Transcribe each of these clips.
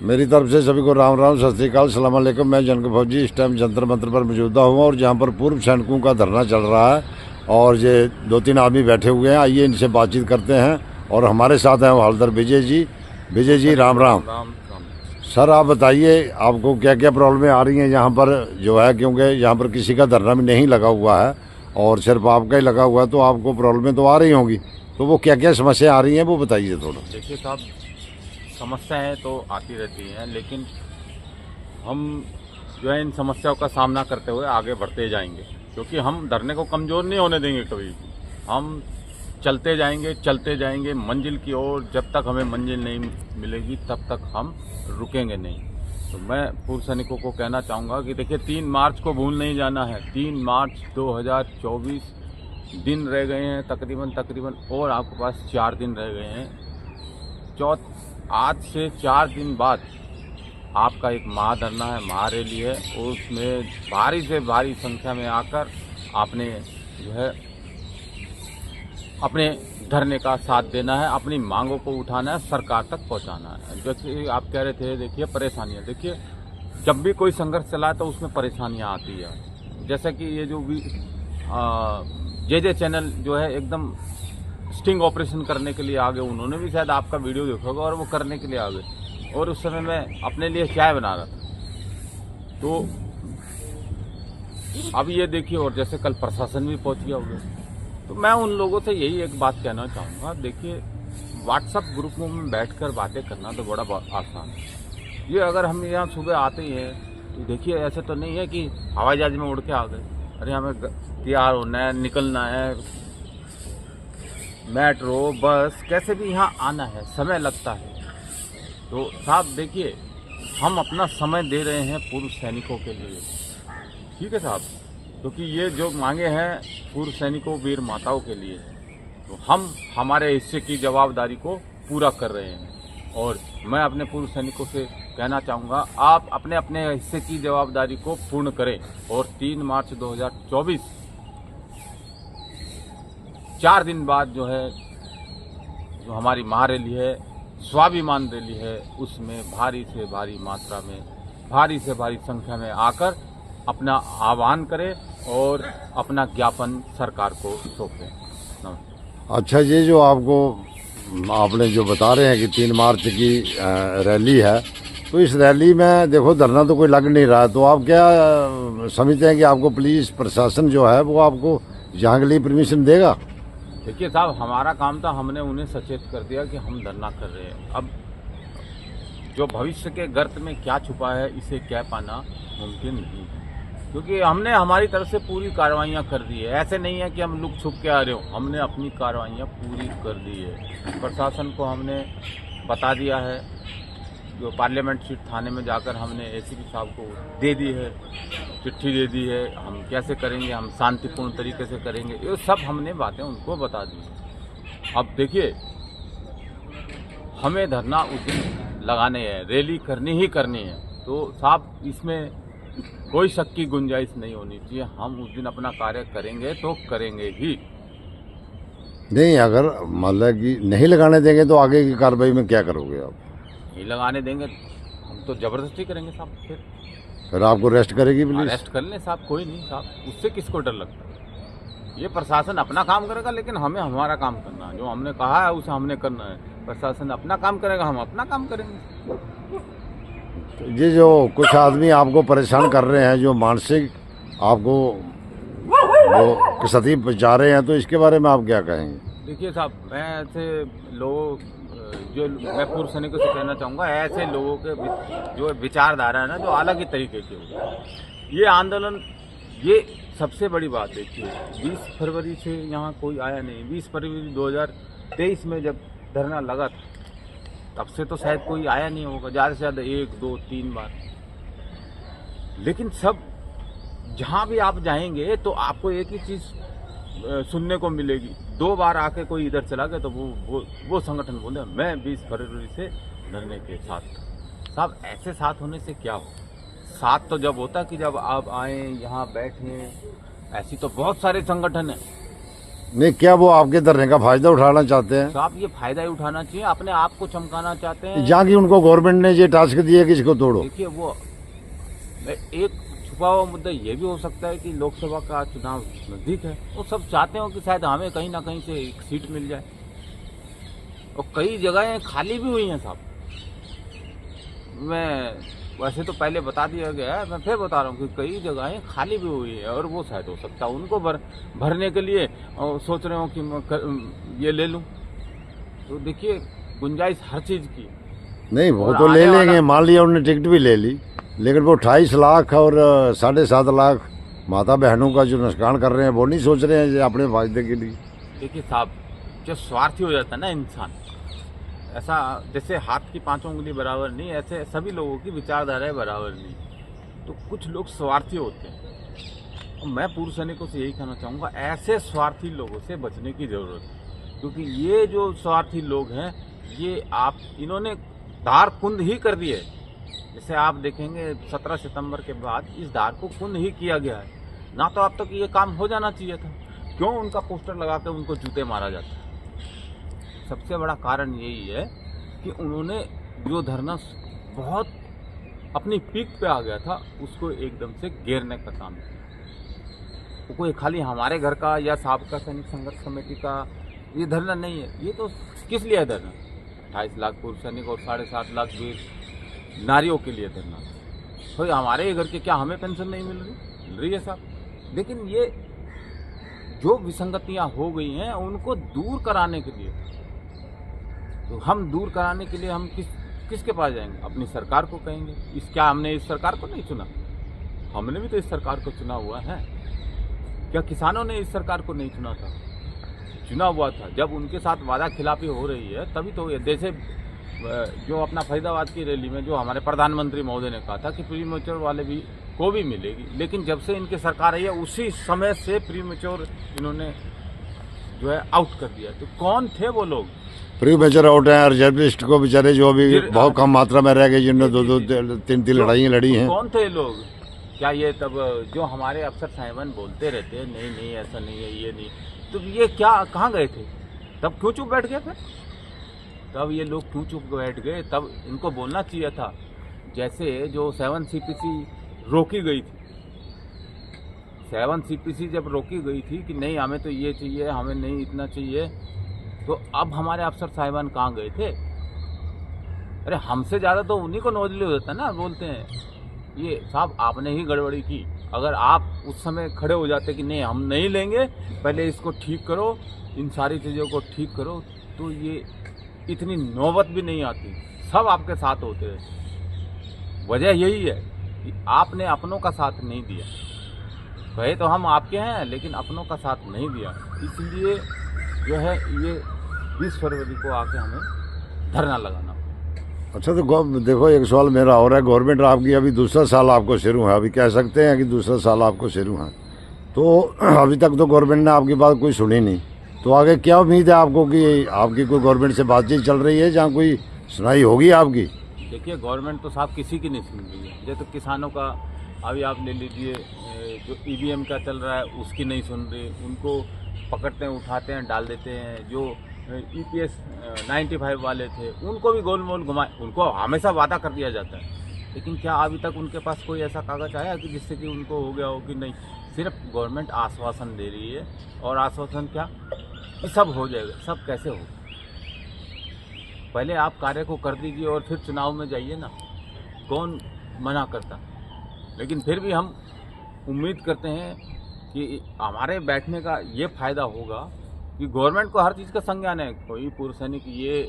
मेरी तरफ से सभी को राम राम, सत श्री अकाल, सलाम अलैकुम। मैं जनक फौजी इस टाइम जंतर मंत्र पर मौजूदा हूँ और जहाँ पर पूर्व सैनिकों का धरना चल रहा है और ये 2-3 आदमी बैठे हुए हैं। आइए इनसे बातचीत करते हैं। और हमारे साथ हैं हवलदार विजय जी। विजय जी राम राम। सर आप बताइए आपको क्या क्या प्रॉब्लमें आ रही हैं यहाँ पर जो है, क्योंकि यहाँ पर किसी का धरना भी नहीं लगा हुआ है और सिर्फ आपका ही लगा हुआ है, तो आपको प्रॉब्लमें तो आ रही होंगी। तो वो क्या क्या समस्या आ रही हैं वो बताइए थोड़ा। देखिए साहब, समस्याएं तो आती रहती हैं, लेकिन हम जो है इन समस्याओं का सामना करते हुए आगे बढ़ते जाएंगे, क्योंकि हम धरने को कमज़ोर नहीं होने देंगे कभी भी। हम चलते जाएंगे मंजिल की ओर। जब तक हमें मंजिल नहीं मिलेगी तब तक हम रुकेंगे नहीं। तो मैं पूर्व सैनिकों को कहना चाहूँगा कि देखिए 3 मार्च को भूल नहीं जाना है। 3 मार्च 2024 दिन रह गए हैं तकरीबन, और आपके पास 4 दिन रह गए हैं। आज से 4 दिन बाद आपका एक महाधरना है, महारैली है, और उसमें भारी से भारी संख्या में आकर आपने जो है अपने धरने का साथ देना है, अपनी मांगों को उठाना है, सरकार तक पहुंचाना है। जैसे आप कह रहे थे, देखिए परेशानियां, देखिए जब भी कोई संघर्ष चला है तो उसमें परेशानियां आती है। जैसे कि ये जो भी जे चैनल जो है एकदम स्टिंग ऑपरेशन करने के लिए आ गए, उन्होंने भी शायद आपका वीडियो देखा होगा और वो करने के लिए आ गए। और उस समय मैं अपने लिए चाय बना रहा था, तो अब ये देखिए, और जैसे कल प्रशासन भी पहुंच गया होगा। तो मैं उन लोगों से यही एक बात कहना चाहूँगा, देखिए व्हाट्सएप ग्रुपों में बैठकर बातें करना तो बड़ा आसान है। ये अगर हम यहाँ सुबह आते ही हैं तो देखिए ऐसे तो नहीं है कि हवाई जहाज में उड़ के आ गए। अरे हमें तैयार होना है, निकलना है, मेट्रो बस कैसे भी यहाँ आना है, समय लगता है। तो साहब देखिए, हम अपना समय दे रहे हैं पूर्व सैनिकों के लिए, ठीक है साहब, क्योंकि ये जो मांगे हैं पूर्व सैनिकों, वीर माताओं के लिए, तो हम हमारे हिस्से की जवाबदारी को पूरा कर रहे हैं। और मैं अपने पूर्व सैनिकों से कहना चाहूँगा, आप अपने अपने हिस्से की जवाबदारी को पूर्ण करें। और 3 मार्च 2024 4 दिन बाद जो है, जो हमारी महारैली है, स्वाभिमान रैली है, उसमें भारी से भारी मात्रा में, भारी से भारी संख्या में आकर अपना आह्वान करें और अपना ज्ञापन सरकार को सौंपें। अच्छा, ये जो आपने जो बता रहे हैं कि 3 मार्च की रैली है, तो इस रैली में देखो धरना तो कोई लग नहीं रहा है, तो आप क्या समझते हैं कि आपको पुलिस प्रशासन जो है वो आपको यहाँ के लिए परमिशन देगा? देखिए साहब, हमारा काम था, हमने उन्हें सचेत कर दिया कि हम धरना कर रहे हैं। अब जो भविष्य के गर्त में क्या छुपा है, इसे कह पाना मुमकिन नहीं है, क्योंकि हमने हमारी तरफ से पूरी कार्रवाइयाँ कर दी है। ऐसे नहीं है कि हम लुक छुप के आ रहे हो, हमने अपनी कार्रवाइयाँ पूरी कर दी है। प्रशासन को हमने बता दिया है, जो पार्लियामेंट स्ट्रीट थाने में जाकर हमने एसीपी साहब को दे दी है, चिट्ठी दे दी है, हम कैसे करेंगे, हम शांतिपूर्ण तरीके से करेंगे, ये सब हमने बातें उनको बता दी। अब देखिए, हमें धरना उस दिन लगाने हैं, रैली करनी ही करनी है, तो साहब इसमें कोई शक की गुंजाइश नहीं होनी चाहिए। हम उस दिन अपना कार्य करेंगे तो करेंगे ही। नहीं, अगर मतलब कि नहीं लगाने देंगे तो आगे की कार्रवाई में क्या करोगे आप? नहीं लगाने देंगे हम तो जबरदस्ती करेंगे साहब। फिर आपको अरेस्ट करेगी पुलिस? अरेस्ट कर लें साहब, कोई नहीं साहब, उससे किसको डर लगता है। ये प्रशासन अपना काम करेगा, लेकिन हमें हमारा काम करना है। जो हमने कहा है उसे हमने करना है। प्रशासन अपना काम करेगा, हम अपना काम करेंगे। ये जो कुछ आदमी आपको परेशान कर रहे हैं, जो मानसिक आपको वो क्षति पहुंचा रहे हैं, तो इसके बारे में आप क्या कहेंगे? देखिए साहब, मैं ऐसे लोगों, जो मैं पूर्व सैनिकों से कहना चाहूँगा, ऐसे लोगों के जो विचारधारा है ना, जो अलग ही तरीके के हो, ये आंदोलन, ये सबसे बड़ी बात देखिए, 20 फरवरी से यहाँ कोई आया नहीं। 20 फरवरी 2023 में जब धरना लगा था, तब से तो शायद कोई आया नहीं होगा, ज़्यादा से ज़्यादा 1, 2, 3 बार। लेकिन सब जहाँ भी आप जाएंगे तो आपको एक ही चीज़ सुनने को मिलेगी। 2 बार आके कोई इधर चला गया तो वो संगठन बोले मैं 20 फरवरी से धरने के साथ था। साहब ऐसे साथ होने से क्या हो? साथ तो जब होता कि जब आप आए, यहाँ बैठें। ऐसी तो बहुत सारे संगठन हैं नहीं, क्या वो आपके धरने का फायदा उठाना चाहते हैं? साहब ये फायदा ही उठाना चाहिए, अपने आप को चमकाना चाहते हैं। जहाँ की उनको गवर्नमेंट ने ये टास्क दिया कि इसको तोड़ो। देखिए वो एक छुपा हुआ मुद्दा ये भी हो सकता है कि लोकसभा का चुनाव नजदीक है, वो सब चाहते हो कि शायद हमें कहीं ना कहीं से एक सीट मिल जाए, और कई जगहें खाली भी हुई हैं साहब। मैं वैसे तो पहले बता दिया गया है, मैं फिर बता रहा हूँ कि कई जगहें खाली भी हुई है, और वो शायद हो सकता है उनको भरने के लिए और सोच रहे हो कि मैं ये ले लूँ। तो देखिए गुंजाइश हर चीज़ की। नहीं, वो और तो ले आने लेंगे, वाला- मान लिया उन्होंने टिकट भी ले ली, लेकिन वो 28 लाख और 7.5 लाख माता बहनों का जो नुकसान कर रहे हैं वो नहीं सोच रहे हैं ये अपने फायदे के लिए। देखिए साहब, जब स्वार्थी हो जाता है ना इंसान, ऐसा जैसे हाथ की पांचों उंगली बराबर नहीं, ऐसे सभी लोगों की विचारधाराएं बराबर नहीं, तो कुछ लोग स्वार्थी होते हैं। और मैं पूर्व सैनिकों से यही कहना चाहूँगा, ऐसे स्वार्थी लोगों से बचने की ज़रूरत है, क्योंकि ये जो स्वार्थी लोग हैं ये इन्होंने धार कुंद ही कर दिए। जैसे आप देखेंगे 17 सितंबर के बाद इस धार को कुंद ही किया गया है, ना तो अब तक ये काम हो जाना चाहिए था। क्यों उनका पोस्टर लगा के उनको जूते मारा जाता है? सबसे बड़ा कारण यही है कि उन्होंने जो धरना बहुत अपनी पीक पे आ गया था उसको एकदम से घेरने का काम किया। वो कोई खाली हमारे घर का या साबका सैनिक संघर्ष समिति का ये धरना नहीं है, ये तो किस लिए है धरना? 28 लाख पूर्व सैनिक और 7.5 लाख वीर नारियों के लिए धरना। तो हमारे ही घर के क्या हमें पेंशन नहीं मिल रही है साहब? लेकिन ये जो विसंगतियां हो गई हैं उनको दूर कराने के लिए, तो हम दूर कराने के लिए हम किसके पास जाएंगे? अपनी सरकार को कहेंगे। क्या हमने इस सरकार को नहीं चुना? हमने भी तो इस सरकार को चुना हुआ है। क्या किसानों ने इस सरकार को नहीं चुना था? चुना हुआ था। जब उनके साथ वादा खिलाफी हो रही है तभी तो, जैसे जो अपना फरीदाबाद की रैली में जो हमारे प्रधानमंत्री महोदय ने कहा था कि प्री मैच्योर वाले भी को भी मिलेगी, लेकिन जब से इनकी सरकार आई है उसी समय से प्री मैच्योर इन्होंने जो है आउट कर दिया। तो कौन थे वो लोग? प्री मेजर आउट है, रिजर्विस्ट को बेचारे जो अभी बहुत कम मात्रा में रह गए, जिन्होंने 2-3 लड़ाइयाँ लड़ी हैं। कौन थे लोग? क्या ये तब जो हमारे अफसर साहिबान बोलते रहते हैं नहीं नहीं ऐसा नहीं है, ये नहीं, तो ये क्या कहाँ गए थे? तब क्यों चुप बैठ गए थे? तब ये लोग क्यों चुप बैठ गए? तब इनको बोलना चाहिए था। जैसे जो 7 CPC रोकी गई थी, 7 CPC जब रोकी गई थी कि नहीं हमें तो ये चाहिए, हमें नहीं इतना चाहिए, तो अब हमारे अफसर साहिबान कहाँ गए थे? अरे हमसे ज़्यादा तो उन्हीं को नोजले होता है ना, बोलते हैं ये साहब आपने ही गड़बड़ी की। अगर आप उस समय खड़े हो जाते कि नहीं हम नहीं लेंगे, पहले इसको ठीक करो, इन सारी चीज़ों को ठीक करो, तो ये इतनी नौबत भी नहीं आती, सब आपके साथ होते हैं। वजह यही है कि आपने अपनों का साथ नहीं दिया। कहे तो हम आपके हैं लेकिन अपनों का साथ नहीं दिया, इसलिए जो है ये 20 फरवरी को आके हमें धरना लगाना। अच्छा, तो देखो एक सवाल मेरा और है, गवर्नमेंट आपकी अभी दूसरा साल आपको शुरू है, अभी कह सकते हैं कि दूसरा साल आपको शुरू है, तो अभी तक तो गवर्नमेंट ने आपकी बात कोई सुनी नहीं, तो आगे क्या उम्मीद है आपको कि आपकी कोई गवर्नमेंट से बातचीत चल रही है जहाँ कोई सुनाई होगी आपकी? देखिए गवर्नमेंट तो साहब किसी की नहीं सुन रही है। जैसे तो किसानों का अभी आप ले लीजिए, जो EVM का चल रहा है उसकी नहीं सुन रही, उनको पकड़ते हैं, उठाते हैं, डाल देते हैं। जो EPS 95 वाले थे उनको भी गोल मोल घुमाए, उनको हमेशा वादा कर दिया जाता है, लेकिन क्या अभी तक उनके पास कोई ऐसा कागज आया कि जिससे कि उनको हो गया हो कि नहीं? सिर्फ गवर्नमेंट आश्वासन दे रही है, और आश्वासन क्या कि सब हो जाएगा। सब कैसे हो? पहले आप कार्य को कर दीजिए और फिर चुनाव में जाइए ना, कौन मना करता? लेकिन फिर भी हम उम्मीद करते हैं कि हमारे बैठने का ये फ़ायदा होगा कि गवर्नमेंट को हर चीज़ का संज्ञान है। कोई पूर्व सैनिक ये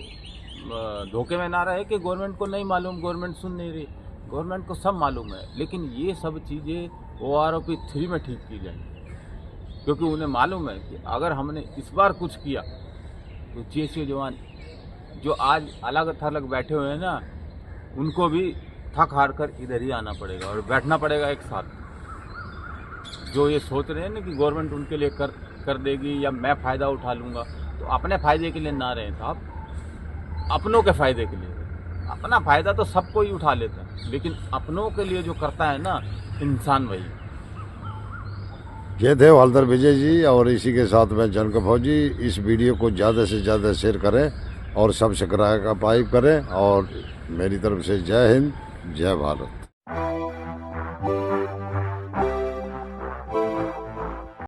धोखे में ना रहे कि गवर्नमेंट को नहीं मालूम, गवर्नमेंट सुन नहीं रही। गवर्नमेंट को सब मालूम है, लेकिन ये सब चीज़ें OROP 3 में ठीक की जाएंगी, क्योंकि उन्हें मालूम है कि अगर हमने इस बार कुछ किया तो GSU जवान जो आज अलग थलग बैठे हुए हैं ना, उनको भी थक हार कर इधर ही आना पड़ेगा और बैठना पड़ेगा एक साथ। जो ये सोच रहे हैं ना कि गवर्नमेंट उनके लिए कर देगी या मैं फ़ायदा उठा लूँगा, तो अपने फ़ायदे के लिए ना रहें साहब, अपनों के फ़ायदे के लिए। अपना फ़ायदा तो सबको ही उठा लेता है, लेकिन अपनों के लिए जो करता है ना इंसान, वही। ये थे हवलदार विजय जी, और इसी के साथ मैं जन फौजी। इस वीडियो को ज़्यादा से ज़्यादा शेयर करें और सब्सक्राइब करें, और मेरी तरफ से जय हिंद, जय भारत।